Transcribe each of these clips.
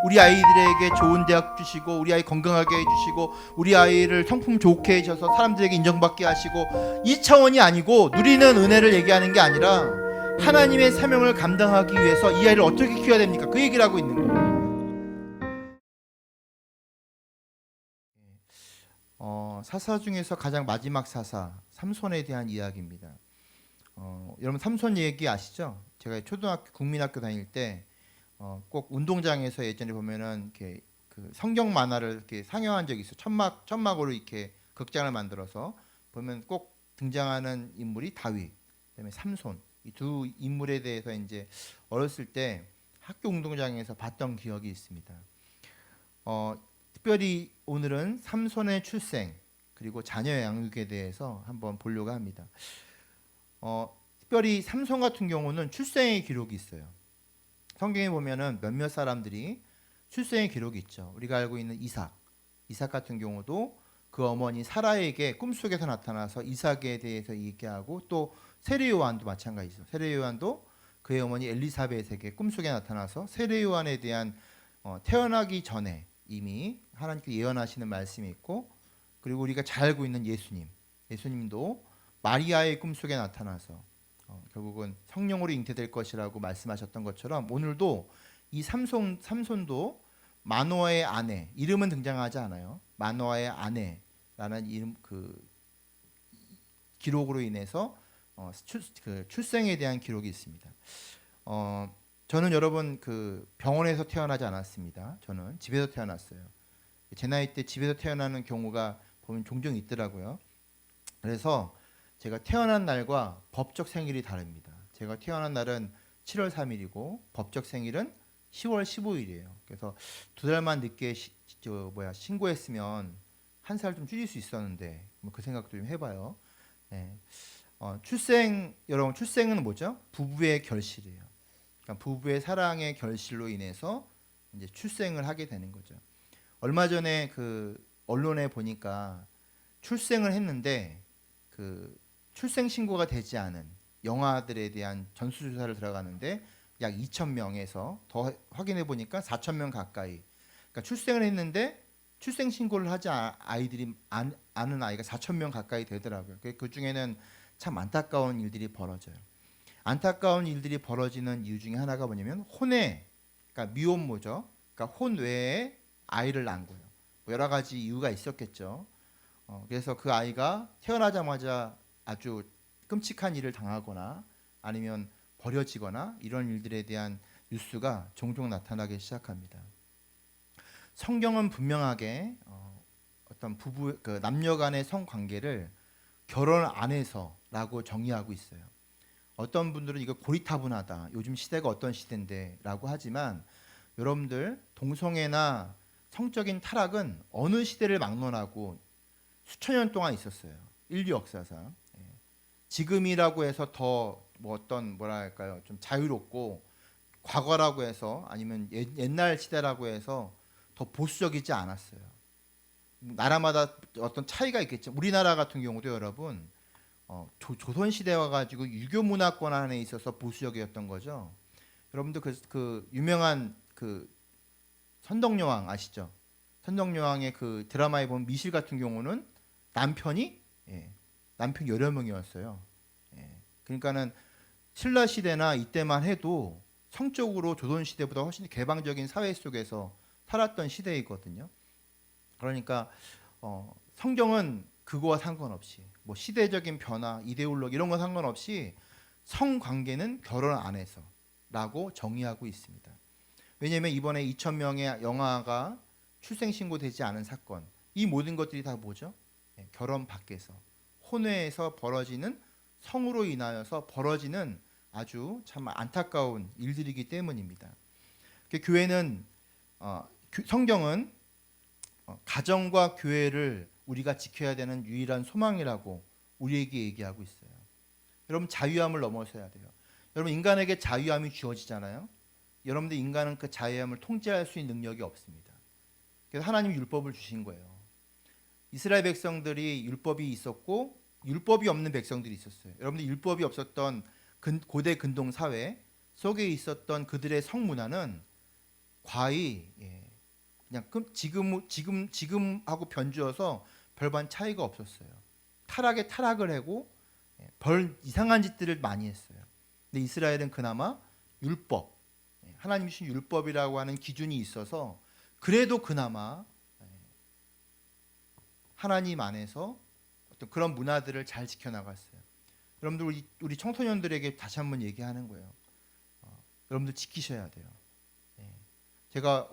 우리 아이들에게 좋은 대학 주시고 우리 아이 건강하게 해주시고 우리 아이를 성품 좋게 해주셔서 사람들에게 인정받게 하시고 이 차원이 아니고 누리는 은혜를 얘기하는 게 아니라 하나님의 사명을 감당하기 위해서 이 아이를 어떻게 키워야 됩니까? 그 얘기를 하고 있는 거예요. 사사 중에서 가장 마지막 사사 삼손에 대한 이야기입니다. 여러분 삼손 얘기 아시죠? 제가 초등학교 국민학교 다닐 때 꼭 운동장에서 예전에 보면은 이렇게 그 성경 만화를 이렇게 상영한 적이 있어요. 천막으로 이렇게 극장을 만들어서 보면 꼭 등장하는 인물이 다윗, 그다음에 삼손 이 두 인물에 대해서 이제 어렸을 때 학교 운동장에서 봤던 기억이 있습니다. 특별히 오늘은 삼손의 출생 그리고 자녀 양육에 대해서 한번 보려고 합니다. 특별히 삼손 같은 경우는 출생의 기록이 있어요. 성경에 보면은 몇몇 사람들이 출생의 기록이 있죠. 우리가 알고 있는 이삭 같은 경우도 그 어머니 사라에게 꿈속에서 나타나서 이삭에 대해서 얘기하고 또 세례 요한도 마찬가지죠. 세례 요한도 그의 어머니 엘리사벳에게 꿈속에 나타나서 세례 요한에 대한 태어나기 전에 이미 하나님께 예언하시는 말씀이 있고 그리고 우리가 잘 알고 있는 예수님도 마리아의 꿈속에 나타나서 결국은 성령으로 잉태될 것이라고 말씀하셨던 것처럼 오늘도 이 삼손도 마노아의 아내 이름은 등장하지 않아요. 마노아의 아내라는 이름 그 기록으로 인해서 출생에 대한 기록이 있습니다. 저는 여러분 그 병원에서 태어나지 않았습니다. 저는 집에서 태어났어요. 제 나이 때 집에서 태어나는 경우가 보면 종종 있더라고요. 그래서 제가 태어난 날과 법적 생일이 다릅니다. 제가 태어난 날은 7월 3일이고 법적 생일은 10월 15일이에요. 그래서 두 달만 늦게 신고했으면 한 살 좀 줄일 수 있었는데 그 생각도 좀 해봐요. 네. 여러분 출생은 뭐죠? 부부의 결실이에요. 그러니까 부부의 사랑의 결실로 인해서 이제 출생을 하게 되는 거죠. 얼마 전에 그 언론에 보니까 출생을 했는데 그 출생 신고가 되지 않은 영아들에 대한 전수조사를 들어가는데 약 2,000명에서 더 확인해 보니까 4,000명 가까이. 그러니까 출생을 했는데 출생 신고를 하지 아이들이 않은 아이가 4,000명 가까이 되더라고요. 그 중에는 참 안타까운 일들이 벌어져요. 안타까운 일들이 벌어지는 이유 중에 하나가 뭐냐면 혼외, 그러니까 미혼모죠. 그러니까 혼외에 아이를 낳은 거예요. 뭐 여러 가지 이유가 있었겠죠. 그래서 그 아이가 태어나자마자 아주 끔찍한 일을 당하거나 아니면 버려지거나 이런 일들에 대한 뉴스가 종종 나타나기 시작합니다. 성경은 분명하게 어떤 부부 그 남녀 간의 성관계를 결혼 안에서라고 정의하고 있어요. 어떤 분들은 이거 고리타분하다. 요즘 시대가 어떤 시대인데라고 하지만 여러분들 동성애나 성적인 타락은 어느 시대를 막론하고 수천 년 동안 있었어요. 인류 역사상. 지금이라고 해서 더 뭐 어떤 뭐랄까요 좀 자유롭고 과거라고 해서 아니면 옛날 시대라고 해서 더 보수적이지 않았어요. 나라마다 어떤 차이가 있겠죠. 우리나라 같은 경우도 여러분 조선 시대 와가지고 유교 문화권 안에 있어서 보수적이었던 거죠. 여러분들 그 유명한 그 선덕여왕 아시죠? 선덕여왕의 그 드라마에 보면 미실 같은 경우는 남편이 남편 여러 명이었어요. 그러니까는 신라 시대나 이때만 해도 성적으로 조선 시대보다 훨씬 개방적인 사회 속에서 살았던 시대이거든요. 그러니까 성경은 그거와 상관없이 뭐 시대적인 변화, 이데올로기 이런 거 상관없이 성관계는 결혼 안에서라고 정의하고 있습니다. 왜냐하면 이번에 2,000명의 영아가 출생 신고되지 않은 사건, 이 모든 것들이 다 뭐죠? 결혼 밖에서 혼외에서 벌어지는 성으로 인하여서 벌어지는 아주 참 안타까운 일들이기 때문입니다. 교회는 성경은 가정과 교회를 우리가 지켜야 되는 유일한 소망이라고 우리에게 얘기하고 있어요. 여러분 자유함을 넘어서야 돼요. 여러분 인간에게 자유함이 주어지잖아요. 여러분들 인간은 그 자유함을 통제할 수 있는 능력이 없습니다. 그래서 하나님이 율법을 주신 거예요. 이스라엘 백성들이 율법이 있었고 율법이 없는 백성들이 있었어요. 여러분들 율법이 없었던 고대 근동 사회 속에 있었던 그들의 성문화는 과히 그냥 지금하고 변주어서 별반 차이가 없었어요. 타락에 타락을 하고 벌 이상한 짓들을 많이 했어요. 근데 이스라엘은 그나마 율법, 하나님이 주신 율법이라고 하는 기준이 있어서 그래도 그나마 하나님 안에서 어떤 그런 문화들을 잘 지켜나갔어요. 여러분들 우리 청소년들에게 다시 한번 얘기하는 거예요. 여러분들 지키셔야 돼요. 제가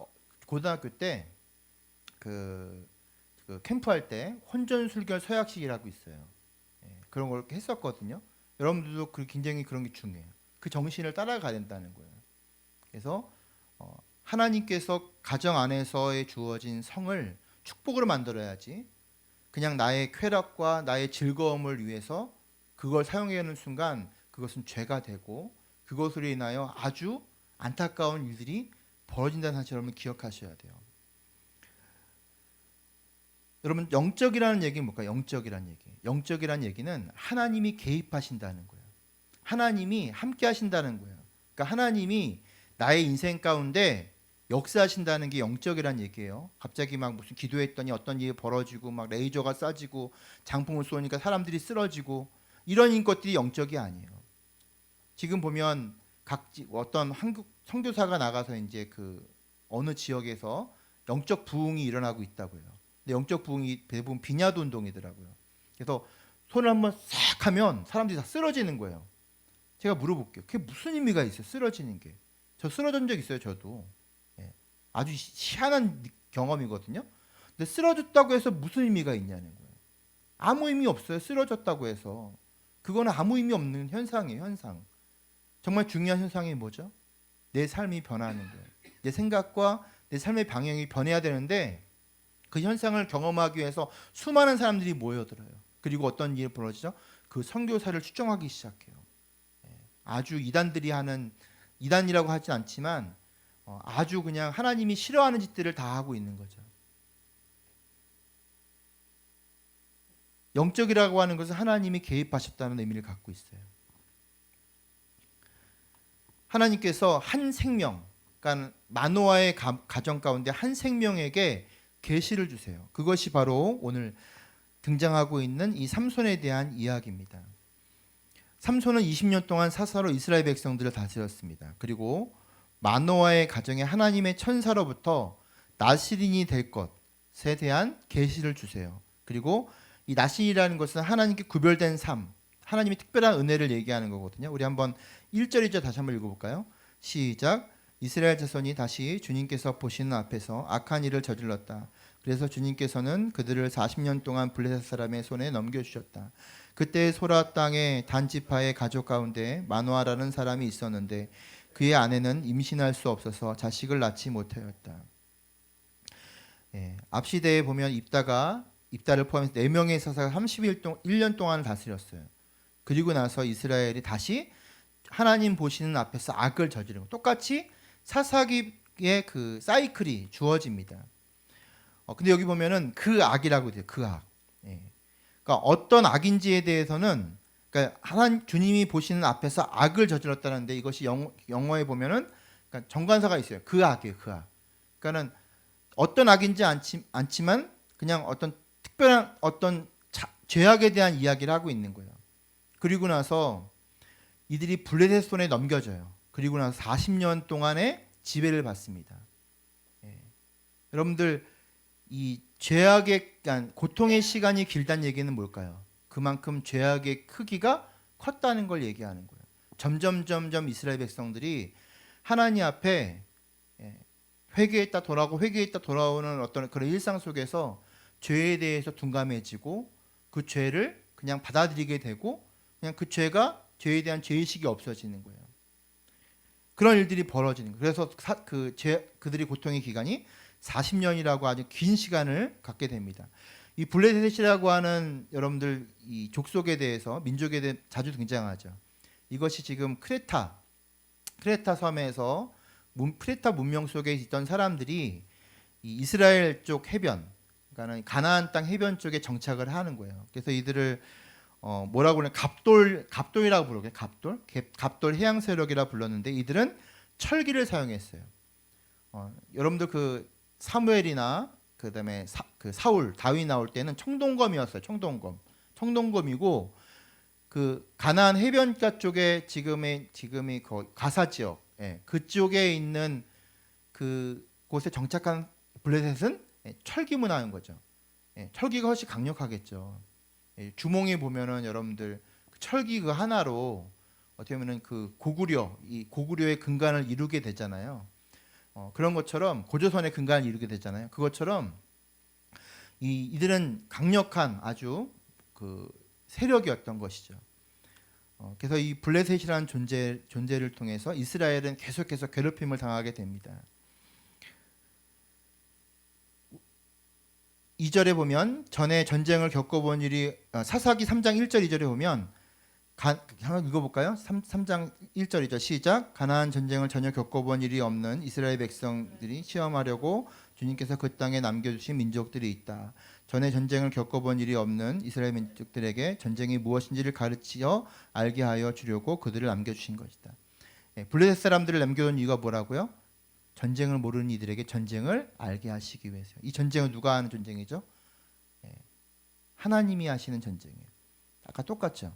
고등학교 때 그 캠프할 때 혼전술결 서약식이라고 있어요. 그런 걸 했었거든요. 여러분들도 굉장히 그런 게 중요해요. 그 정신을 따라가야 된다는 거예요. 그래서 하나님께서 가정 안에서의 주어진 성을 축복으로 만들어야지 그냥 나의 쾌락과 나의 즐거움을 위해서 그걸 사용하는 순간 그것은 죄가 되고 그것으로 인하여 아주 안타까운 일들이 벌어진다는 사실 여러분 기억하셔야 돼요. 여러분 영적이라는 얘기는 뭘까요? 영적이라는 얘기는 하나님이 개입하신다는 거예요. 하나님이 함께 하신다는 거예요. 그러니까 하나님이 나의 인생 가운데 역사하신다는 게 영적이라는 얘기예요. 갑자기 막 무슨 기도했더니 어떤 일이 벌어지고 막 레이저가 쏴지고 장풍을 쏘니까 사람들이 쓰러지고 이런 것들이 영적이 아니에요. 지금 보면 어떤 한국 선교사가 나가서 이제 그 어느 지역에서 영적 부흥이 일어나고 있다고요. 근데 영적 부흥이 대부분 빈야도 운동이더라고요. 그래서 손을 한번 싹 하면 사람들이 다 쓰러지는 거예요. 제가 물어볼게요. 그게 무슨 의미가 있어요? 쓰러지는 게. 저 쓰러진 적 있어요. 저도. 아주 희한한 경험이거든요. 근데 쓰러졌다고 해서 무슨 의미가 있냐는 거예요. 아무 의미 없어요. 쓰러졌다고 해서. 그거는 아무 의미 없는 현상이에요. 현상. 정말 중요한 현상이 뭐죠? 내 삶이 변하는 거예요. 내 생각과 내 삶의 방향이 변해야 되는데 그 현상을 경험하기 위해서 수많은 사람들이 모여들어요. 그리고 어떤 일이 벌어지죠? 그 선교사를 추종하기 시작해요. 아주 이단들이 하는, 이단이라고 하지 않지만 아주 그냥 하나님이 싫어하는 짓들을 다 하고 있는 거죠. 영적이라고 하는 것은 하나님이 개입하셨다는 의미를 갖고 있어요. 하나님께서 한 생명, 그러니까 마노아의 가정 가운데 한 생명에게 계시를 주세요. 그것이 바로 오늘 등장하고 있는 이 삼손에 대한 이야기입니다. 삼손은 20년 동안 사사로 이스라엘 백성들을 다스렸습니다. 그리고 마노아의 가정에 하나님의 천사로부터 나실인이 될 것에 대한 계시를 주세요. 그리고 이 나실이라는 것은 하나님께 구별된 삶, 하나님의 특별한 은혜를 얘기하는 거거든요. 우리 한번 1절 2절 다시 한번 읽어볼까요? 시작. 이스라엘 자손이 다시 주님께서 보시는 앞에서 악한 일을 저질렀다. 그래서 주님께서는 그들을 40년 동안 블레셋 사람의 손에 넘겨주셨다. 그때 소라 땅의 단지파의 가족 가운데 마노아라는 사람이 있었는데 그의 아내는 임신할 수 없어서 자식을 낳지 못하였다. 앞 시대에 보면 입다를 포함해서 4명의 사사가 31년 동안을 다스렸어요. 그리고 나서 이스라엘이 다시 하나님 보시는 앞에서 악을 저지르고 똑같이 사사기의 그 사이클이 주어집니다. 근데 여기 보면은 그 악이라고 돼요. 그 악. 그러니까 어떤 악인지에 대해서는 그러니까 하나님 주님이 보시는 앞에서 악을 저질렀다는데 이것이 영어에 보면은 그러니까 정관사가 있어요. 그 악이에요. 그 악. 그러니까는 어떤 악인지 않지만 그냥 어떤 특별한 어떤 죄악에 대한 이야기를 하고 있는 거예요. 그리고 나서 이들이 블레셋 손에 넘겨져요. 그리고 나서 40년 동안의 지배를 받습니다. 여러분들 이 죄악의 고통의 시간이 길다는 얘기는 뭘까요? 그만큼 죄악의 크기가 컸다는 걸 얘기하는 거예요. 점점 이스라엘 백성들이 하나님 앞에 회개했다 돌아오는 어떤 그런 일상 속에서 죄에 대해서 둔감해지고 그 죄를 그냥 받아들이게 되고 그냥 그 죄에 대한 죄의식이 없어지는 거예요. 그런 일들이 벌어지는 거예요. 그래서 그들이 고통의 기간이 40년이라고 아주 긴 시간을 갖게 됩니다. 이 블레셋이라고 하는 여러분들 이 족속에 대해서 민족에 대해 자주 등장하죠. 이것이 지금 크레타 섬에서 크레타 문명 속에 있던 사람들이 이 이스라엘 쪽 해변, 그러니까 가나안 땅 해변 쪽에 정착을 하는 거예요. 그래서 이들을 뭐라고 그러냐 갑돌이라고 부르게 갑돌 해양 세력이라 불렀는데 이들은 철기를 사용했어요. 여러분들 그 사무엘이나 그다음에 사울, 다윗 나올 때는 청동검이었어요. 청동검이고 그 가나안 해변가 쪽에 지금이 가사 지역, 그쪽에 있는 그 곳에 정착한 블레셋은 철기 문화인 거죠. 철기가 훨씬 강력하겠죠. 주몽에 보면은 여러분들 그 철기 그 하나로 어떻게 보면은 그 고구려의 근간을 이루게 되잖아요. 그런 것처럼 고조선의 근간을 이루게 되잖아요. 그것처럼 이들은 강력한 아주 그 세력이었던 것이죠. 그래서 이 블레셋이라는 존재를 통해서 이스라엘은 계속해서 괴롭힘을 당하게 됩니다. 2절에 보면 전에 전쟁을 겪어본 일이 사사기 3장 1절 2절에 보면 한번 읽어볼까요? 3장 1절 2절 시작. 가나안 전쟁을 전혀 겪어본 일이 없는 이스라엘 백성들이 시험하려고 주님께서 그 땅에 남겨주신 민족들이 있다. 전에 전쟁을 겪어본 일이 없는 이스라엘 민족들에게 전쟁이 무엇인지를 가르치어 알게 하여 주려고 그들을 남겨주신 것이다. 블레셋 사람들을 남겨둔 이유가 뭐라고요? 전쟁을 모르는 이들에게 전쟁을 알게 하시기 위해서. 이 전쟁은 누가 하는 전쟁이죠? 하나님이 하시는 전쟁이에요. 아까 똑같죠?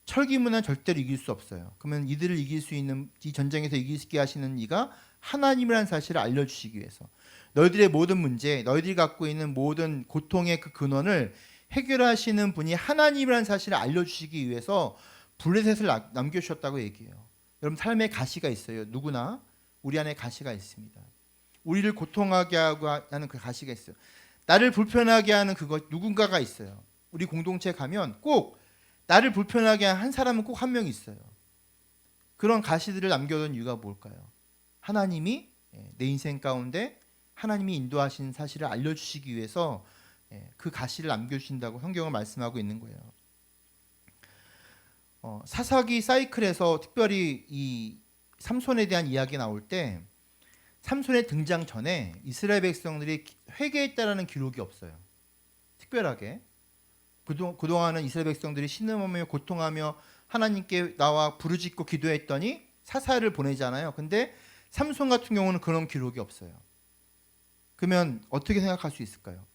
철기문은 절대로 이길 수 없어요. 그러면 이들을 이길 수 있는, 이 전쟁에서 이기게 하시는 이가 하나님이라는 사실을 알려주시기 위해서, 너희들의 모든 문제, 너희들이 갖고 있는 모든 고통의 그 근원을 해결하시는 분이 하나님이라는 사실을 알려주시기 위해서 블레셋을 남겨주셨다고 얘기해요. 여러분 삶에 가시가 있어요. 누구나 우리 안에 가시가 있습니다. 우리를 고통하게 하는 그 가시가 있어요. 나를 불편하게 하는 누군가가 있어요. 우리 공동체에 가면 꼭 나를 불편하게 한 사람은 꼭 한 명 있어요. 그런 가시들을 남겨둔 이유가 뭘까요? 하나님이 내 인생 가운데 하나님이 인도하시는 사실을 알려주시기 위해서 그 가시를 남겨주신다고 성경은 말씀하고 있는 거예요. 사사기 사이클에서 특별히 이 삼손에 대한 이야기 나올 때 삼손의 등장 전에 이스라엘 백성들이 회개했다라는 기록이 없어요. 특별하게 그동안은 이스라엘 백성들이 신음하며 고통하며 하나님께 나와 부르짖고 기도했더니 사사를 보내잖아요. 근데 삼손 같은 경우는 그런 기록이 없어요. 그러면 어떻게 생각할 수 있을까요?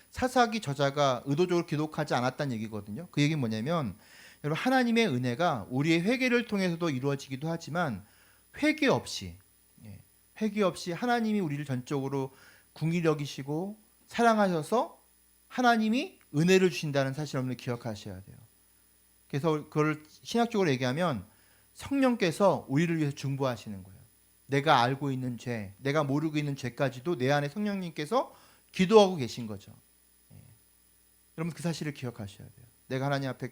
사사기 저자가 의도적으로 기록하지 않았다는 얘기거든요. 그 얘기는 뭐냐면 여러분, 하나님의 은혜가 우리의 회개를 통해서도 이루어지기도 하지만 회개 없이 하나님이 우리를 전적으로 궁히 여기시고 사랑하셔서 하나님이 은혜를 주신다는 사실 여러분들 기억하셔야 돼요. 그래서 그걸 신학적으로 얘기하면 성령께서 우리를 위해서 중보하시는 거예요. 내가 알고 있는 죄, 내가 모르고 있는 죄까지도 내 안에 성령님께서 기도하고 계신 거죠. 여러분 그 사실을 기억하셔야 돼요. 내가 하나님 앞에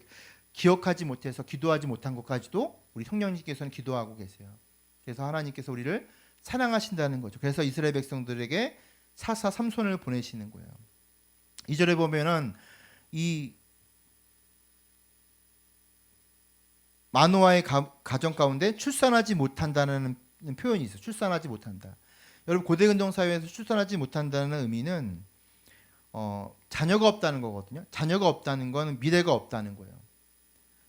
기억하지 못해서 기도하지 못한 것까지도 우리 성령님께서는 기도하고 계세요. 그래서 하나님께서 우리를 사랑하신다는 거죠. 그래서 이스라엘 백성들에게 사사 삼손을 보내시는 거예요. 2절에 보면은 이 마노아의 가정 가운데 출산하지 못한다는 표현이 있어요. 출산하지 못한다. 여러분 고대 근동 사회에서 출산하지 못한다는 의미는 자녀가 없다는 거거든요. 자녀가 없다는 건 미래가 없다는 거예요.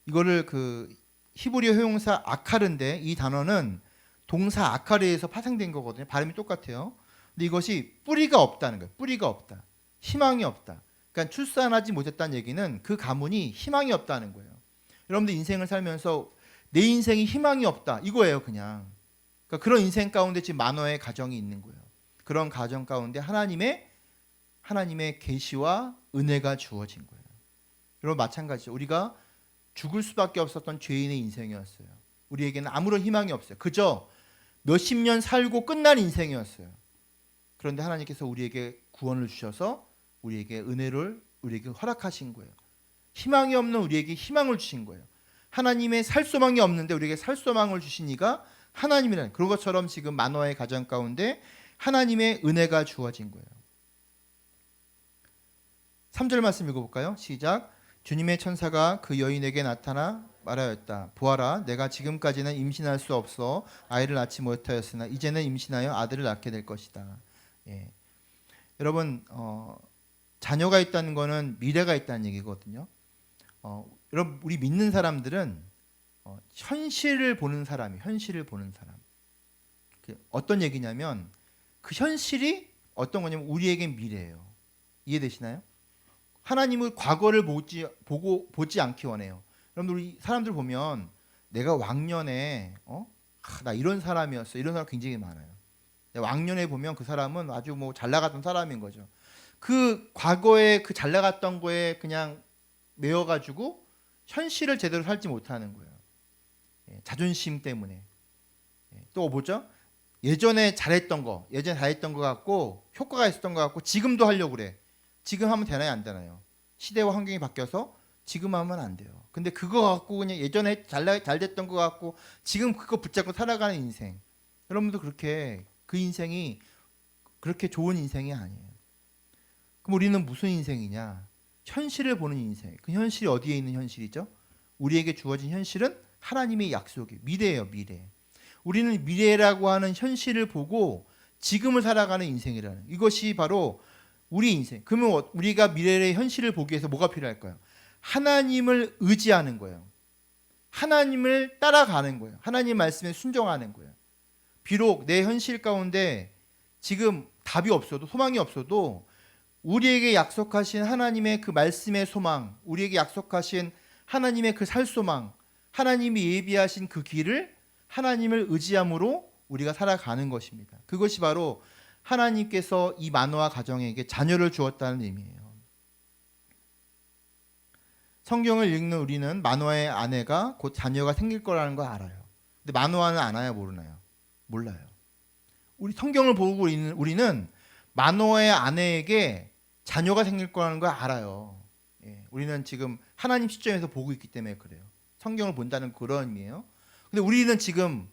이거를 그 히브리어 회용사 아카르인데 이 단어는 동사 아카르에서 파생된 거거든요. 발음이 똑같아요. 근데 이것이 뿌리가 없다는 거예요. 뿌리가 없다. 희망이 없다. 그러니까 출산하지 못했다는 얘기는 그 가문이 희망이 없다는 거예요. 여러분들 인생을 살면서 내 인생이 희망이 없다 이거예요. 그냥. 그러니까 그런 인생 가운데 지금 만화의 가정이 있는 거예요. 그런 가정 가운데 하나님의 계시와 은혜가 주어진 거예요. 여러분 마찬가지죠. 우리가 죽을 수밖에 없었던 죄인의 인생이었어요. 우리에게는 아무런 희망이 없어요. 그저 몇십 년 살고 끝난 인생이었어요. 그런데 하나님께서 우리에게 구원을 주셔서 우리에게 은혜를 우리에게 허락하신 거예요. 희망이 없는 우리에게 희망을 주신 거예요. 하나님의 살 소망이 없는데 우리에게 살 소망을 주신 이가 하나님이라는, 그런 것처럼 지금 만화의 가정 가운데 하나님의 은혜가 주어진 거예요. 3절 말씀 읽어볼까요? 시작. 주님의 천사가 그 여인에게 나타나 말하였다. 보아라, 내가 지금까지는 임신할 수 없어 아이를 낳지 못하였으나 이제는 임신하여 아들을 낳게 될 것이다. 여러분 자녀가 있다는 것은 미래가 있다는 얘기거든요. 여러분 우리 믿는 사람들은 현실을 보는 사람이 현실을 보는 사람. 어떤 얘기냐면 그 현실이 어떤 거냐면 우리에겐 미래예요. 이해되시나요? 하나님은 과거를 보지 않기 원해요. 여러분들 우리 사람들 보면 내가 왕년에 나 이런 사람이었어. 이런 사람 굉장히 많아요. 왕년에 보면 그 사람은 아주 뭐 잘 나갔던 사람인 거죠. 그 과거에 그 잘 나갔던 거에 그냥 매여가지고 현실을 제대로 살지 못하는 거예요. 자존심 때문에. 또 뭐죠? 예전에 잘했던 거 같고 효과가 있었던 거 같고 지금도 하려고 그래. 지금 하면 되나요, 안 되나요? 시대와 환경이 바뀌어서 지금 하면 안 돼요. 근데 그거 갖고 그냥 예전에 잘 됐던 거 갖고 지금 그거 붙잡고 살아가는 인생. 여러분도 그렇게 그 인생이 그렇게 좋은 인생이 아니에요. 그럼 우리는 무슨 인생이냐? 현실을 보는 인생. 그 현실이 어디에 있는 현실이죠? 우리에게 주어진 현실은 하나님의 약속이 미래예요, 미래. 우리는 미래라고 하는 현실을 보고 지금을 살아가는 인생이라는 이것이 바로 우리 인생. 그러면 우리가 미래의 현실을 보기 위해서 뭐가 필요할까요? 하나님을 의지하는 거예요. 하나님을 따라가는 거예요. 하나님 말씀에 순종하는 거예요. 비록 내 현실 가운데 지금 답이 없어도 소망이 없어도 우리에게 약속하신 하나님의 그 말씀의 소망, 우리에게 약속하신 하나님의 그 살 소망, 하나님이 예비하신 그 길을 하나님을 의지함으로 우리가 살아가는 것입니다. 그것이 바로 하나님께서 이 마노아 가정에게 자녀를 주었다는 의미예요. 성경을 읽는 우리는 마노아의 아내가 곧 자녀가 생길 거라는 걸 알아요. 근데 마노아는 아나요, 모르나요? 몰라요. 우리 성경을 보고 우리는 마노아의 아내에게 자녀가 생길 거라는 걸 알아요. 우리는 지금 하나님 시점에서 보고 있기 때문에 그래요. 성경을 본다는 그런 의미예요. 근데 우리는 지금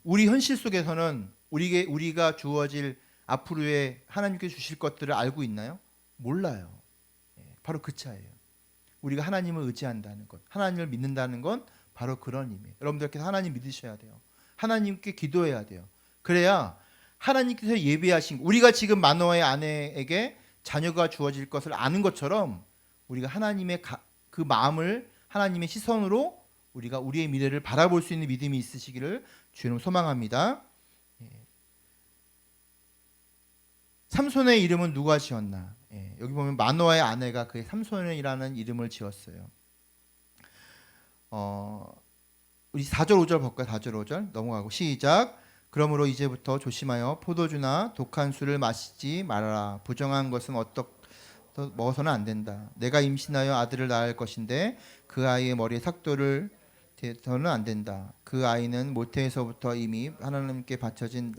우리 현실 속에서는 우리가 주어질 앞으로의 하나님께 주실 것들을 알고 있나요? 몰라요. 바로 그 차이예요. 우리가 하나님을 의지한다는 것, 하나님을 믿는다는 건 바로 그런 의미예요. 여러분들께서 하나님 믿으셔야 돼요. 하나님께 기도해야 돼요. 그래야 하나님께서 예비하신 우리가 지금 마노아의 아내에게 자녀가 주어질 것을 아는 것처럼 우리가 하나님의 그 마음을 하나님의 시선으로 우리가 우리의 미래를 바라볼 수 있는 믿음이 있으시기를 주님 소망합니다. 삼손의 이름은 누가 지었나? 여기 보면 마노아의 아내가 그의 삼손이라는 이름을 지었어요. 우리 4절 5절 볼까요? 4절 5절 넘어가고 시작. 그러므로 이제부터 조심하여 포도주나 독한 술을 마시지 말아라. 부정한 것은 먹어서는 안 된다. 내가 임신하여 아들을 낳을 것인데 그 아이의 머리에 삭도를 대서는 안 된다. 그 아이는 모태에서부터 이미 하나님께 바쳐진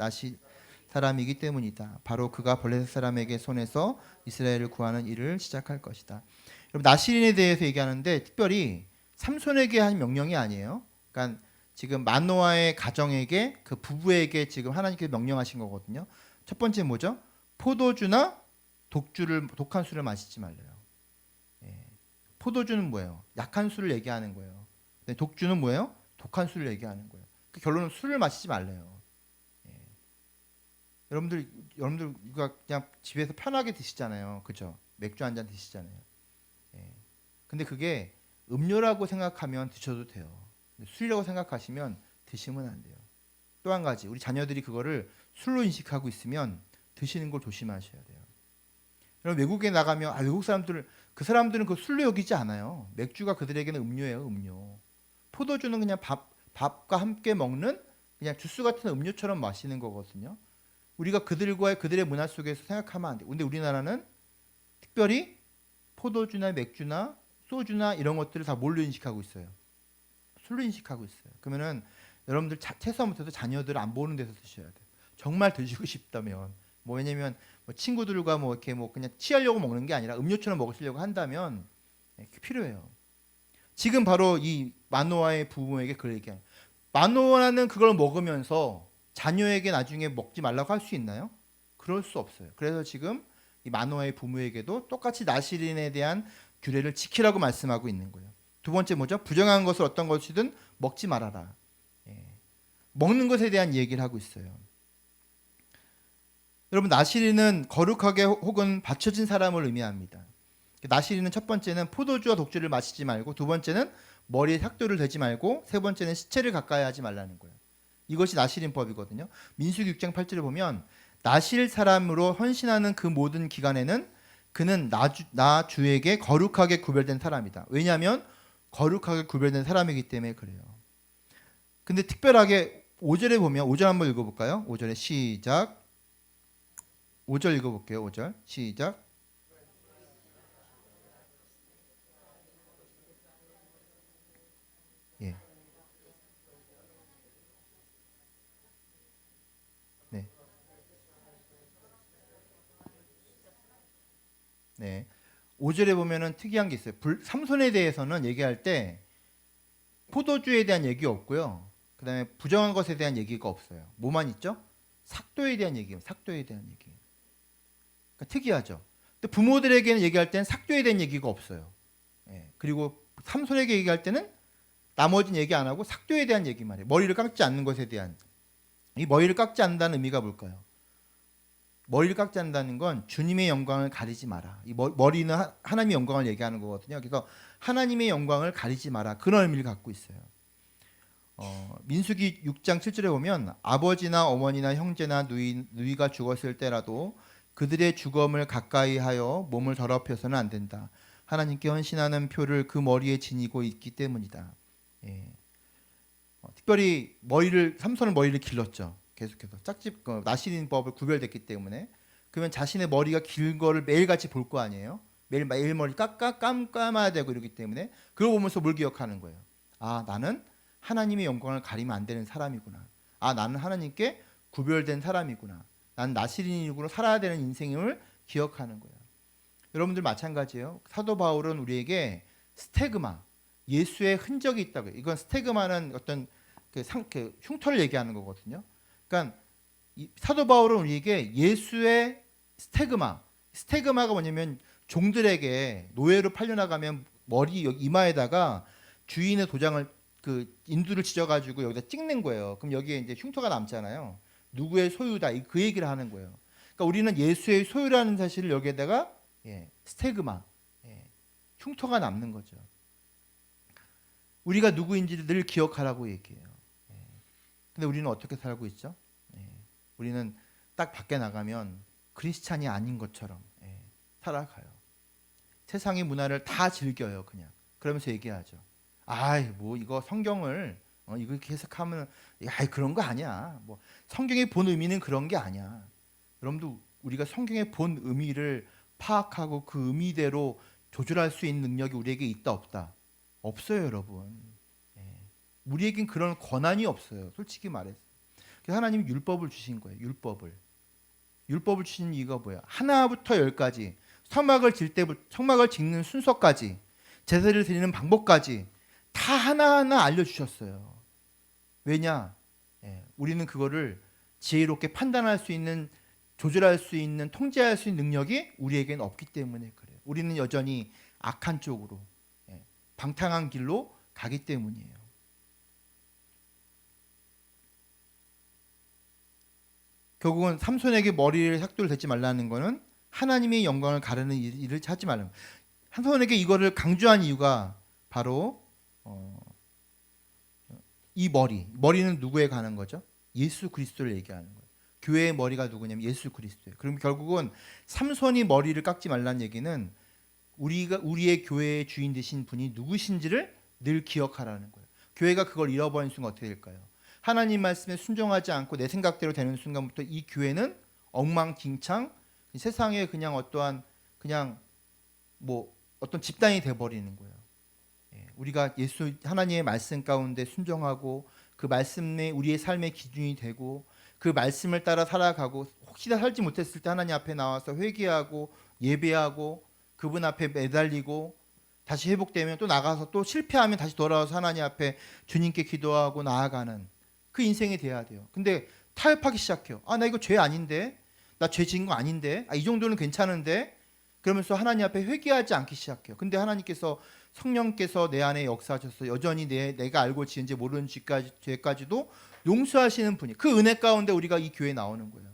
사람이기 때문이다. 바로 그가 블레셋 사람에게 손에서 이스라엘을 구하는 일을 시작할 것이다. 여러분 나실인에 대해서 얘기하는데 특별히 삼손에게 한 명령이 아니에요. 그러니까 지금 마노아의 가정에게 그 부부에게 지금 하나님께서 명령하신 거거든요. 첫 번째 뭐죠? 포도주나 독한 술을 마시지 말래요. 포도주는 뭐예요? 약한 술을 얘기하는 거예요. 독주는 뭐예요? 독한 술을 얘기하는 거예요. 그 결론은 술을 마시지 말래요. 여러분들가 그냥 집에서 편하게 드시잖아요. 그죠? 맥주 한 잔 드시잖아요. 근데 그게 음료라고 생각하면 드셔도 돼요. 술이라고 생각하시면 드시면 안 돼요. 또 한 가지, 우리 자녀들이 그거를 술로 인식하고 있으면 드시는 걸 조심하셔야 돼요. 여러분 외국에 나가면 외국 사람들은 그 사람들은 술로 여기지 않아요. 맥주가 그들에게는 음료예요, 음료. 포도주는 그냥 밥과 함께 먹는 그냥 주스 같은 음료처럼 마시는 거거든요. 우리가 그들의 문화 속에서 생각하면 안 돼요. 근데 우리나라는 특별히 포도주나 맥주나 소주나 이런 것들을 다 뭘로 인식하고 있어요? 술로 인식하고 있어요. 그러면은 여러분들 최소한부터 자녀들 안 보는 데서 드셔야 돼요. 정말 드시고 싶다면 왜냐면 친구들과 이렇게 그냥 취하려고 먹는 게 아니라 음료처럼 먹으시려고 한다면 필요해요. 지금 바로 이 마노아의 부모에게 그걸 얘기해요. 마노아는 그걸 먹으면서 자녀에게 나중에 먹지 말라고 할 수 있나요? 그럴 수 없어요. 그래서 지금 이 마노아의 부모에게도 똑같이 나실인에 대한 규례를 지키라고 말씀하고 있는 거예요. 두 번째 뭐죠? 부정한 것을 어떤 것이든 먹지 말아라. 먹는 것에 대한 얘기를 하고 있어요. 여러분 나실인은 거룩하게 혹은 바쳐진 사람을 의미합니다. 나실인은 첫 번째는 포도주와 독주를 마시지 말고, 두 번째는 머리에 삭도를 대지 말고, 세 번째는 시체를 가까이 하지 말라는 거예요. 이것이 나실인법이거든요. 민수기 6장 8절을 보면 나실 사람으로 헌신하는 그 모든 기간에는 그는 나 주에게 거룩하게 구별된 사람이다. 왜냐하면 거룩하게 구별된 사람이기 때문에 그래요. 근데 특별하게 5절에 보면 5절 한번 읽어볼까요? 5절에 시작. 5절 읽어볼게요. 5절 시작. 예. 네. 네. 5절에 보면은 특이한 게 있어요. 삼손에 대해서는 얘기할 때 포도주에 대한 얘기 없고요. 그다음에 부정한 것에 대한 얘기가 없어요. 뭐만 있죠? 삭도에 대한 얘기예요. 삭도에 대한 얘기. 그러니까 특이하죠. 근데 부모들에게는 얘기할 때는 삭도에 대한 얘기가 없어요. 예. 그리고 삼손에게 얘기할 때는 나머지는 얘기 안 하고 삭도에 대한 얘기만 해요. 머리를 깎지 않는 것에 대한. 이 머리를 깎지 않는다는 의미가 뭘까요? 머리를 깎지 않는다는 건 주님의 영광을 가리지 마라. 이 머리는 하나님의 영광을 얘기하는 거거든요. 그래서 하나님의 영광을 가리지 마라. 그런 의미를 갖고 있어요. 민수기 6장 7절에 보면 아버지나 어머니나 형제나 누이가 죽었을 때라도 그들의 죽음을 가까이 하여 몸을 더럽혀서는 안 된다. 하나님께 헌신하는 표를 그 머리에 지니고 있기 때문이다. 예. 특별히 삼손은 머리를 길렀죠. 계속해서 나시린법을 구별됐기 때문에. 그러면 자신의 머리가 긴 거를 매일같이 볼 거 아니에요. 매일 머리 감아야 되고 이러기 때문에 그걸 보면서 뭘 기억하는 거예요. 아, 나는 하나님의 영광을 가리면 안 되는 사람이구나. 아, 나는 하나님께 구별된 사람이구나. 난 나시린으로 살아야 되는 인생을 기억하는 거예요. 여러분들 마찬가지예요. 사도 바울은 우리에게 스테그마, 예수의 흔적이 있다고요. 이건 스테그마는 어떤 그 흉터를 얘기하는 거거든요. 그러니까 사도 바울은 우리에게 예수의 스테그마가 뭐냐면 종들에게 노예로 팔려나가면 머리 여기 이마에다가 주인의 도장을 인두를 찢어가지고 여기다 찍는 거예요. 그럼 여기에 이제 흉터가 남잖아요. 누구의 소유다 그 얘기를 하는 거예요. 그러니까 우리는 예수의 소유라는 사실을 여기에다가 스테그마, 흉터가 남는 거죠. 우리가 누구인지를 늘 기억하라고 얘기해요. 근데 우리는 어떻게 살고 있죠? 우리는 딱 밖에 나가면 크리스찬이 아닌 것처럼 살아가요. 세상의 문화를 다 즐겨요, 그냥. 그러면서 얘기하죠. 아이, 뭐 이거 성경을 이거 이렇게 해석하면 아이 그런 거 아니야. 뭐 성경의 본 의미는 그런 게 아니야. 여러분도 우리가 성경의 본 의미를 파악하고 그 의미대로 조절할 수 있는 능력이 우리에게 있다 없다? 없어요, 여러분. 우리에겐 그런 권한이 없어요. 솔직히 말해서. 그래서 하나님이 율법을 주신 거예요. 율법을 주신 이유가 뭐야? 하나부터 열까지 성막을 짓는 순서까지 제사를 드리는 방법까지 다 하나하나 알려주셨어요. 왜냐? 우리는 그거를 지혜롭게 판단할 수 있는, 조절할 수 있는, 통제할 수 있는 능력이 우리에게는 없기 때문에 그래요. 우리는 여전히 악한 쪽으로, 방탕한 길로 가기 때문이에요. 결국은 삼손에게 머리를 삭도를 대지 말라는 것은 하나님의 영광을 가르는 일을 하지 말라는 거예요. 삼손에게 이거를 강조한 이유가 바로 이 머리는 누구에 가는 거죠? 예수 그리스도를 얘기하는 거예요. 교회의 머리가 누구냐면 예수 그리스도예요. 그럼 결국은 삼손이 머리를 깎지 말라는 얘기는 우리의 교회의 주인 되신 분이 누구신지를 늘 기억하라는 거예요. 교회가 그걸 잃어버린 순간 어떻게 될까요? 하나님 말씀에 순종하지 않고 내 생각대로 되는 순간부터 이 교회는 엉망진창, 세상에 그냥 어떤 집단이 돼버리는 거예요. 우리가 하나님의 말씀 가운데 순종하고 그 말씀이 우리의 삶의 기준이 되고 그 말씀을 따라 살아가고 혹시나 살지 못했을 때 하나님 앞에 나와서 회개하고 예배하고 그분 앞에 매달리고 다시 회복되면 또 나가서 또 실패하면 다시 돌아와서 하나님 앞에 주님께 기도하고 나아가는 그 인생이 돼야 돼요. 근데 타협하기 시작해요. 아, 나 이거 죄 아닌데? 나 죄 지은 거 아닌데? 이 정도는 괜찮은데? 그러면서 하나님 앞에 회개하지 않기 시작해요. 근데 하나님께서 성령께서 내 안에 역사하셔서 여전히 내가 알고 지은지 모르는 죄까지도 용서하시는 분이, 그 은혜 가운데 우리가 이 교회에 나오는 거예요.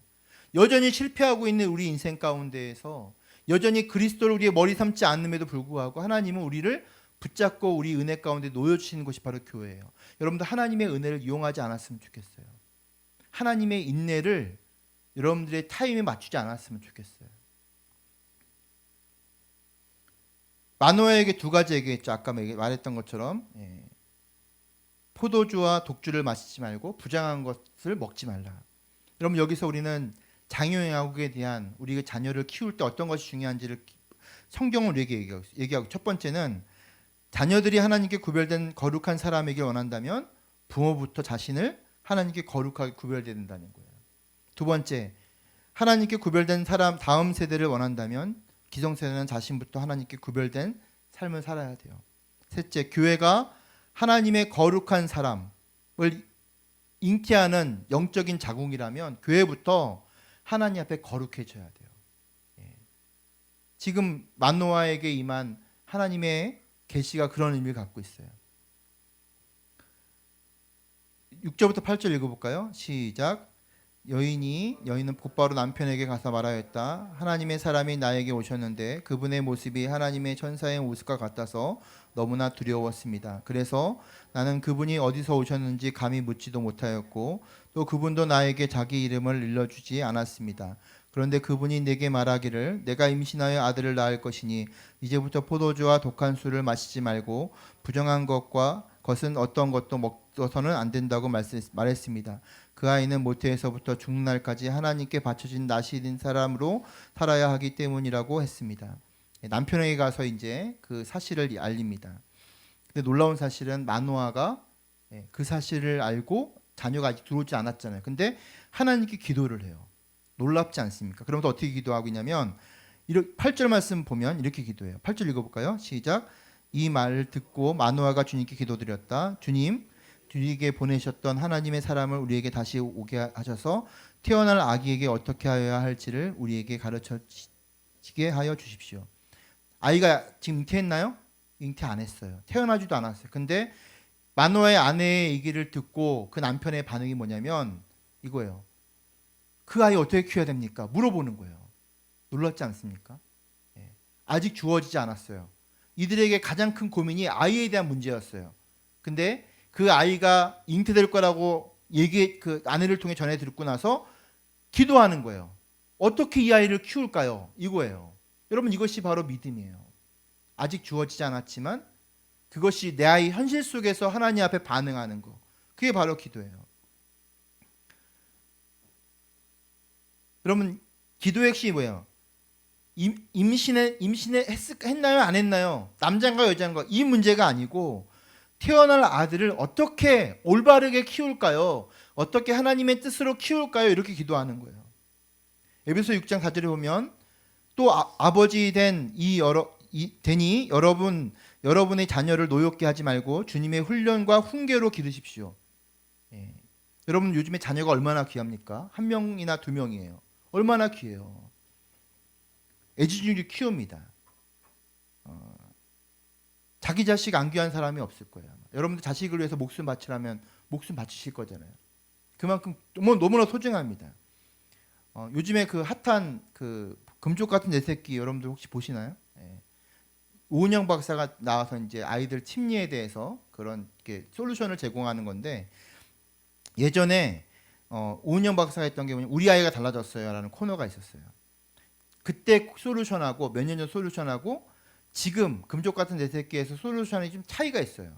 여전히 실패하고 있는 우리 인생 가운데에서 여전히 그리스도를 우리의 머리 삼지 않음에도 불구하고 하나님은 우리를 붙잡고 우리 은혜 가운데 놓여주시는 것이 바로 교회예요. 여러분들 하나님의 은혜를 이용하지 않았으면 좋겠어요. 하나님의 인내를 여러분들의 타임에 맞추지 않았으면 좋겠어요. 마노아에게 두 가지 얘기했죠. 아까 말했던 것처럼 포도주와 독주를 마시지 말고 부정한 것을 먹지 말라. 여러분 여기서 우리는 장유영학에 대한 우리가 자녀를 키울 때 어떤 것이 중요한지를 성경은 우리에게 얘기하고, 첫 번째는 자녀들이 하나님께 구별된 거룩한 사람이길 원한다면 부모부터 자신을 하나님께 거룩하게 구별돼야 된다는 거예요. 두 번째, 하나님께 구별된 사람 다음 세대를 원한다면 기성세대는 자신부터 하나님께 구별된 삶을 살아야 돼요. 셋째, 교회가 하나님의 거룩한 사람을 잉태하는 영적인 자궁이라면 교회부터 하나님 앞에 거룩해져야 돼요. 지금 마노아에게 임한 하나님의 계시가 그런 의미를 갖고 있어요. 6절부터 8절 읽어볼까요? 시작. 여인은 곧바로 남편에게 가서 말하였다. 하나님의 사람이 나에게 오셨는데 그분의 모습이 하나님의 천사의 모습과 같아서 너무나 두려웠습니다. 그래서 나는 그분이 어디서 오셨는지 감히 묻지도 못하였고 또 그분도 나에게 자기 이름을 일러주지 않았습니다. 그런데 그분이 내게 말하기를 내가 임신하여 아들을 낳을 것이니 이제부터 포도주와 독한 술을 마시지 말고 부정한 것은 어떤 것도 먹어서는 안 된다고 말했습니다. 그 아이는 모태에서부터 죽는 날까지 하나님께 바쳐진 나시린 사람으로 살아야 하기 때문이라고 했습니다. 남편에게 가서 이제 그 사실을 알립니다. 근데 놀라운 사실은 마노아가 그 사실을 알고 자녀가 아직 들어오지 않았잖아요. 근데 하나님께 기도를 해요. 놀랍지 않습니까? 그러면서 어떻게 기도하고 있냐면 8절 말씀 보면 이렇게 기도해요. 8절 읽어볼까요? 시작. 이 말을 듣고 마노아가 주님께 기도드렸다. 주님, 우리에게 보내셨던 하나님의 사람을 우리에게 다시 오게 하셔서 태어날 아기에게 어떻게 하여야 할지를 우리에게 가르치게 하여 주십시오. 아이가 지금 잉태했나요? 잉태 안 했어요. 태어나지도 않았어요. 근데 마노아의 아내의 얘기를 듣고 그 남편의 반응이 뭐냐면 이거예요. 그 아이 어떻게 키워야 됩니까? 물어보는 거예요. 놀랍지 않습니까? 아직 주어지지 않았어요. 이들에게 가장 큰 고민이 아이에 대한 문제였어요. 근데 그 아이가 잉태될 거라고 그 아내를 통해 전해 듣고 나서 기도하는 거예요. 어떻게 이 아이를 키울까요? 이거예요. 여러분 이것이 바로 믿음이에요. 아직 주어지지 않았지만 그것이 내 아이 현실 속에서 하나님 앞에 반응하는 거. 그게 바로 기도예요. 여러분 기도의 핵심이 뭐예요? 임신했나요? 안 했나요? 남자인가 여자인가? 이 문제가 아니고 태어날 아들을 어떻게 올바르게 키울까요? 어떻게 하나님의 뜻으로 키울까요? 이렇게 기도하는 거예요. 에베소 6장 4절에 보면 또 아버지 되니 여러분의 자녀를 노엽게 하지 말고 주님의 훈련과 훈계로 기르십시오. 여러분 요즘에 자녀가 얼마나 귀합니까? 한 명이나 두 명이에요. 얼마나 귀해요. 애지중지 키웁니다. 자기 자식 안 귀한 사람이 없을 거예요. 여러분들 자식을 위해서 목숨 바치라면 목숨 바치실 거잖아요. 그만큼 너무나 소중합니다. 요즘에 그 핫한 그 금쪽 같은 내 새끼 여러분들 혹시 보시나요? 오은영 박사가 나와서 이제 아이들 심리에 대해서 그런 솔루션을 제공하는 건데 예전에 오은영 박사가 했던 게 뭐냐면 우리 아이가 달라졌어요라는 코너가 있었어요. 그때 솔루션하고 몇 년 전 솔루션하고 지금 금쪽 같은 내 새끼에서 솔루션이 좀 차이가 있어요.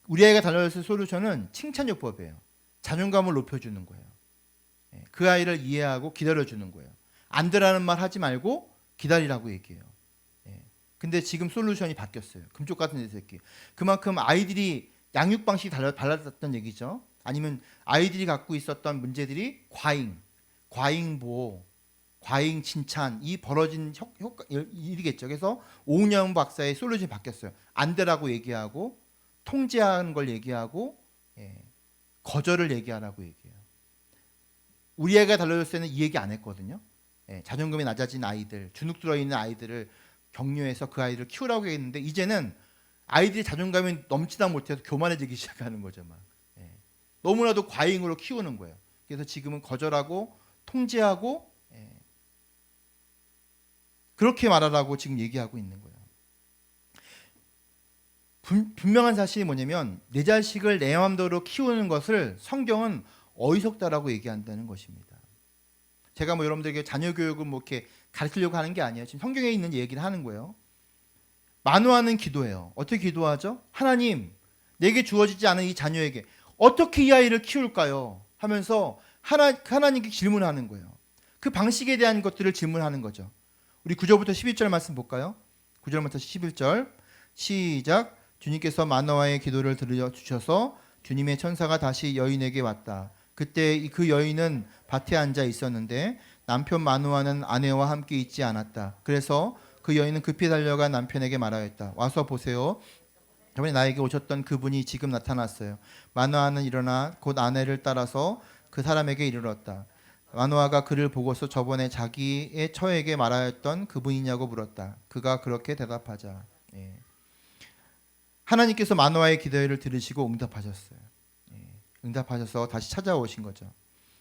우리 아이가 달라졌을 솔루션은 칭찬요법이에요. 자존감을 높여주는 거예요. 그 아이를 이해하고 기다려주는 거예요. 안 되라는 말 하지 말고 기다리라고 얘기해요. 근데 지금 솔루션이 바뀌었어요. 금쪽 같은 내 새끼. 그만큼 아이들이 양육 방식이 달라졌던 얘기죠. 아니면 아이들이 갖고 있었던 문제들이 과잉 보호, 과잉 칭찬, 이 벌어진 일이겠죠. 그래서 오은영 박사의 솔루션이 바뀌었어요. 안 되라고 얘기하고 통제하는 걸 얘기하고 거절을 얘기하라고 얘기해요. 우리 애가 달라졌을 때는 이 얘기 안 했거든요. 자존감이 낮아진 아이들, 주눅 들어있는 아이들을 격려해서 그 아이를 키우라고 했는데 이제는 아이들이 자존감이 넘치다 못해서 교만해지기 시작하는 거죠. 막. 너무나도 과잉으로 키우는 거예요. 그래서 지금은 거절하고 통제하고 그렇게 말하라고 지금 얘기하고 있는 거예요. 분명한 사실이 뭐냐면 내 자식을 내 마음대로 키우는 것을 성경은 어리석다라고 얘기한다는 것입니다. 제가 뭐 여러분들에게 자녀 교육을 뭐 이렇게 가르치려고 하는 게 아니에요. 지금 성경에 있는 얘기를 하는 거예요. 만호하는 기도예요. 어떻게 기도하죠? 하나님, 내게 주어지지 않은 이 자녀에게 어떻게 이 아이를 키울까요? 하면서 하나님께 질문하는 거예요. 그 방식에 대한 것들을 질문하는 거죠. 우리 9절부터 11절 말씀 볼까요? 9절부터 11절 시작. 주님께서 마노아의 기도를 들려주셔서 주님의 천사가 다시 여인에게 왔다. 그때 그 여인은 밭에 앉아 있었는데 남편 마노아는 아내와 함께 있지 않았다. 그래서 그 여인은 급히 달려가 남편에게 말하였다. 와서 보세요. 저번에 나에게 오셨던 그분이 지금 나타났어요. 마노아는 일어나 곧 아내를 따라서 그 사람에게 이르렀다. 마노아가 그를 보고서 저번에 자기의 처에게 말하였던 그분이냐고 물었다. 그가 그렇게 대답하자. 하나님께서 마노아의 기도를 들으시고 응답하셨어요. 응답하셔서 다시 찾아오신 거죠.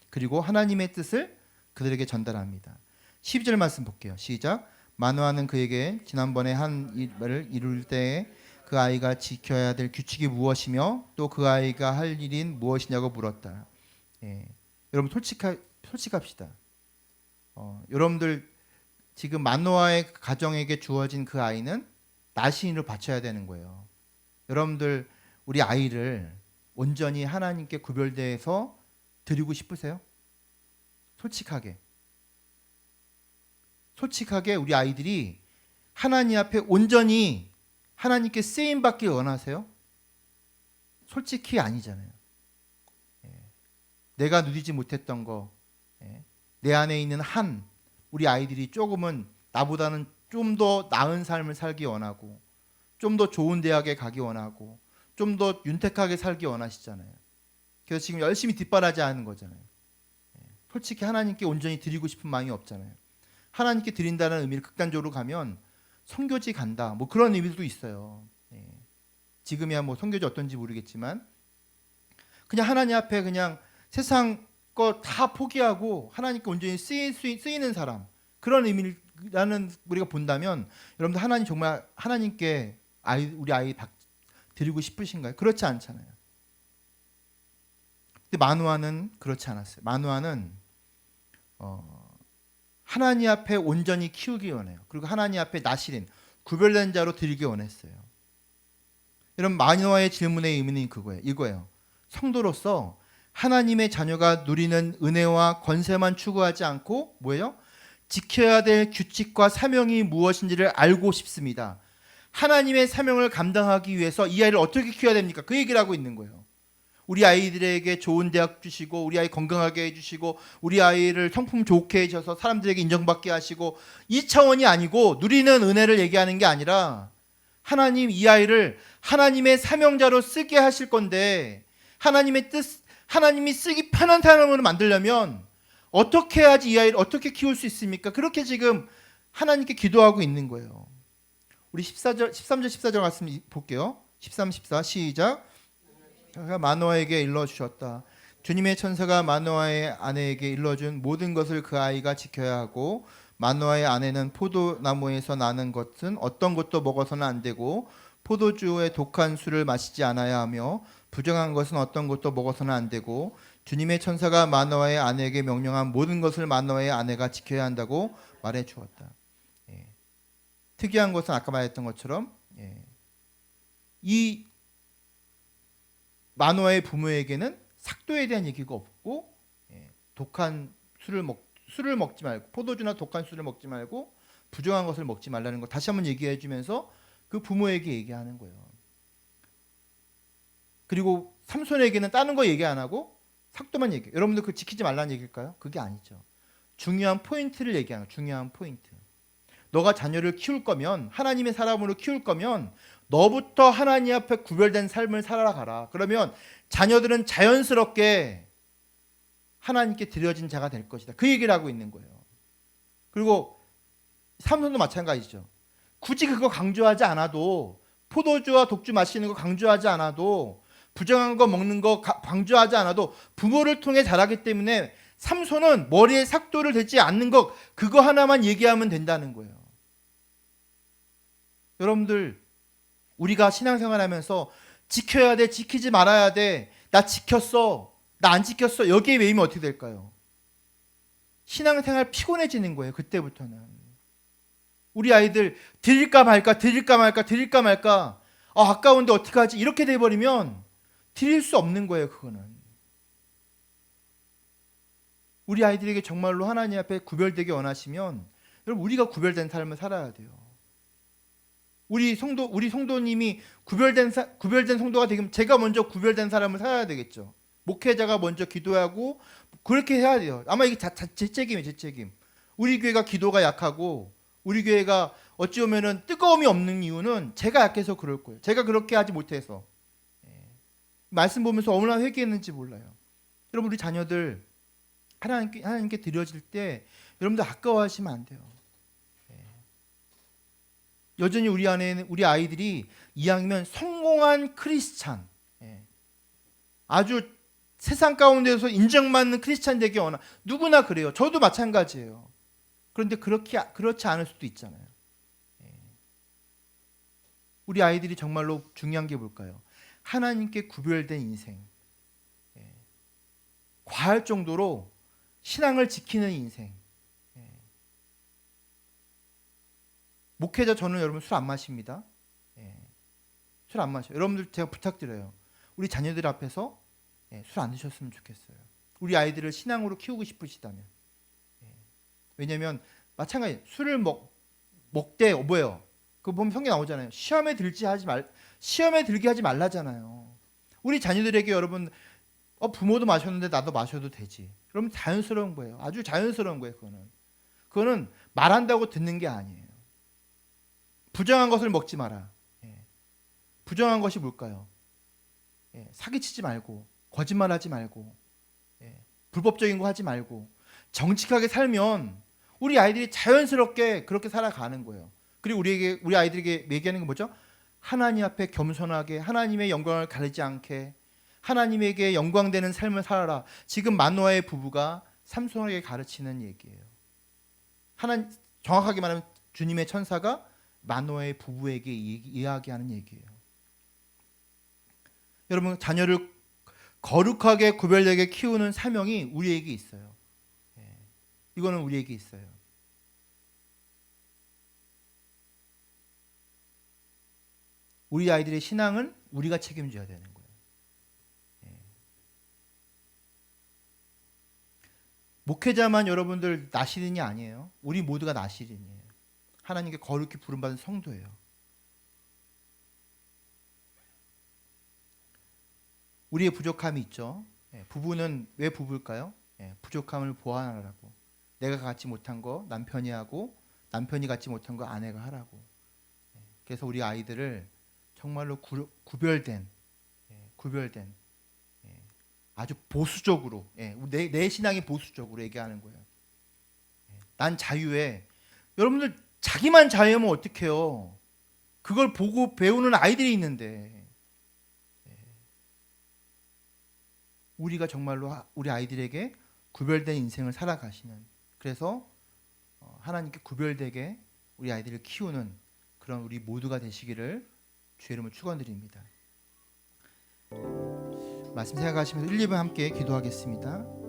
그리고 하나님의 뜻을 그들에게 전달합니다. 12절 말씀 볼게요. 시작. 마노아는 그에게 지난번에 한 일을 이룰 때에 그 아이가 지켜야 될 규칙이 무엇이며 또 그 아이가 할 일인 무엇이냐고 물었다. 여러분 솔직합시다. 여러분들 지금 마노아의 가정에게 주어진 그 아이는 나신으로 바쳐야 되는 거예요. 여러분들 우리 아이를 온전히 하나님께 구별돼서 드리고 싶으세요? 솔직하게 우리 아이들이 하나님 앞에 온전히 하나님께 쓰임 받길 원하세요? 솔직히 아니잖아요. 내가 누리지 못했던 거, 내 안에 있는 우리 아이들이 조금은 나보다는 좀 더 나은 삶을 살기 원하고, 좀 더 좋은 대학에 가기 원하고, 좀 더 윤택하게 살기 원하시잖아요. 그래서 지금 열심히 뒷바라지하는 거잖아요. 솔직히 하나님께 온전히 드리고 싶은 마음이 없잖아요. 하나님께 드린다는 의미를 극단적으로 가면 선교지 간다, 뭐 그런 의미도 있어요. 지금이야 뭐 선교지 어떤지 모르겠지만 그냥 하나님 앞에 그냥 세상 거 다 포기하고 하나님께 온전히 쓰이는 사람, 그런 의미라는 우리가 본다면 여러분들 하나님 정말 하나님께 우리 아이 드리고 싶으신가요? 그렇지 않잖아요. 근데 마노아는 그렇지 않았어요. 마노아는 하나님 앞에 온전히 키우기 원해요. 그리고 하나님 앞에 나실인 구별된 자로 드리기 원했어요. 여러분 마노아의 질문의 의미는 이거예요. 성도로서 하나님의 자녀가 누리는 은혜와 권세만 추구하지 않고 뭐예요? 지켜야 될 규칙과 사명이 무엇인지를 알고 싶습니다. 하나님의 사명을 감당하기 위해서 이 아이를 어떻게 키워야 됩니까? 그 얘기를 하고 있는 거예요. 우리 아이들에게 좋은 대학 주시고, 우리 아이 건강하게 해주시고, 우리 아이를 성품 좋게 해주셔서 사람들에게 인정받게 하시고, 이 차원이 아니고 누리는 은혜를 얘기하는 게 아니라 하나님 이 아이를 하나님의 사명자로 쓰게 하실 건데, 하나님의 뜻, 하나님이 쓰기 편한 사람으로 만들려면 어떻게 해야지 이 아이를 어떻게 키울 수 있습니까? 그렇게 지금 하나님께 기도하고 있는 거예요. 우리 13절 14절 말씀 볼게요. 13, 14 시작. 마노아에게 일러주셨다. 주님의 천사가 마노아의 아내에게 일러준 모든 것을 그 아이가 지켜야 하고, 마노아의 아내는 포도나무에서 나는 것은 어떤 것도 먹어서는 안 되고, 포도주의 독한 술을 마시지 않아야 하며, 부정한 것은 어떤 것도 먹어서는 안 되고, 주님의 천사가 마노아의 아내에게 명령한 모든 것을 마노아의 아내가 지켜야 한다고 말해 주었다. 특이한 것은 아까 말했던 것처럼 이 마노아의 부모에게는 삭도에 대한 얘기가 없고, 독한 술을 먹지 말고, 포도주나 독한 술을 먹지 말고 부정한 것을 먹지 말라는 걸 다시 한번 얘기해 주면서 그 부모에게 얘기하는 거예요. 그리고 삼손에게는 다른 거 얘기 안 하고 삭도만 얘기해요. 여러분들 그거 지키지 말라는 얘기일까요? 그게 아니죠. 중요한 포인트를 얘기하는 거예요. 중요한 포인트. 너가 자녀를 키울 거면, 하나님의 사람으로 키울 거면 너부터 하나님 앞에 구별된 삶을 살아가라. 그러면 자녀들은 자연스럽게 하나님께 드려진 자가 될 것이다. 그 얘기를 하고 있는 거예요. 그리고 삼손도 마찬가지죠. 굳이 그거 강조하지 않아도, 포도주와 독주 마시는 거 강조하지 않아도, 부정한 거 먹는 거 강조하지 않아도 부모를 통해 자라기 때문에 삼손은 머리에 삭도를 대지 않는 것, 그거 하나만 얘기하면 된다는 거예요. 여러분들 우리가 신앙생활하면서 지켜야 돼, 지키지 말아야 돼, 나 지켰어, 나 안 지켰어, 여기에 매이면 어떻게 될까요? 신앙생활 피곤해지는 거예요. 그때부터는. 우리 아이들 드릴까 말까 드릴까 말까 드릴까 말까 아까운데 어떡하지 이렇게 돼버리면 드릴 수 없는 거예요. 그거는. 우리 아이들에게 정말로 하나님 앞에 구별되게 원하시면 여러분 우리가 구별된 삶을 살아야 돼요. 우리 성도님이 구별된 성도가 되면 제가 먼저 구별된 사람을 살아야 되겠죠. 목회자가 먼저 기도하고 그렇게 해야 돼요. 아마 이게 제 책임이에요. 제 책임. 우리 교회가 기도가 약하고 우리 교회가 어찌 보면은 뜨거움이 없는 이유는 제가 약해서 그럴 거예요. 제가 그렇게 하지 못해서. 말씀 보면서 얼마나 회개했는지 몰라요. 여러분 우리 자녀들 하나님께 드려질 때 여러분들 아까워하시면 안 돼요. 여전히 우리 아이들이 이왕이면 성공한 크리스찬, 아주 세상 가운데서 인정받는 크리스찬 되기 원하. 누구나 그래요. 저도 마찬가지예요. 그런데 그렇지 않을 수도 있잖아요. 우리 아이들이 정말로 중요한 게 뭘까요? 하나님께 구별된 인생. 과할 정도로 신앙을 지키는 인생. 목회자 저는 여러분 술 안 마십니다. 술 안 마셔요. 여러분들 제가 부탁드려요. 우리 자녀들 앞에서 술 안 드셨으면 좋겠어요. 우리 아이들을 신앙으로 키우고 싶으시다면. 왜냐하면 마찬가지 술을 먹되 뭐예요? 그거 보면 성경 나오잖아요. 시험에 들게 하지 말라잖아요. 우리 자녀들에게 여러분 부모도 마셨는데 나도 마셔도 되지. 여러분 자연스러운 거예요. 아주 자연스러운 거예요. 그거는 말한다고 듣는 게 아니에요. 부정한 것을 먹지 마라. 부정한 것이 뭘까요? 사기치지 말고 거짓말하지 말고 불법적인 거 하지 말고 정직하게 살면 우리 아이들이 자연스럽게 그렇게 살아가는 거예요. 그리고 우리 아이들에게 얘기하는 게 뭐죠? 하나님 앞에 겸손하게 하나님의 영광을 가리지 않게 하나님에게 영광되는 삶을 살아라. 지금 마노아의 부부가 삼손에게 가르치는 얘기예요. 정확하게 말하면 주님의 천사가 마노아의 부부에게 이야기하는 얘기예요. 여러분 자녀를 거룩하게 구별되게 키우는 사명이 우리에게 있어요. 이거는 우리에게 있어요. 우리 아이들의 신앙은 우리가 책임져야 되는 거예요. 목회자만 여러분들 나시린이 아니에요. 우리 모두가 나시린이에요. 하나님께 거룩히 부름받은 성도예요. 우리의 부족함이 있죠. 부부는 왜 부부일까요? 부족함을 보완하라고. 내가 갖지 못한 거 남편이 하고 남편이 갖지 못한 거 아내가 하라고. 그래서 우리 아이들을 정말로 구별된 아주 보수적으로 내 신앙이 보수적으로 얘기하는 거예요. 난 자유해. 여러분들 자기만 자유하면 어떡해요? 그걸 보고 배우는 아이들이 있는데 우리가 정말로 우리 아이들에게 구별된 인생을 살아가시는 그래서 하나님께 구별되게 우리 아이들을 키우는 그런 우리 모두가 되시기를 주의 이름으로 축원드립니다. 말씀 생각하시면서 1, 2분 함께 기도하겠습니다.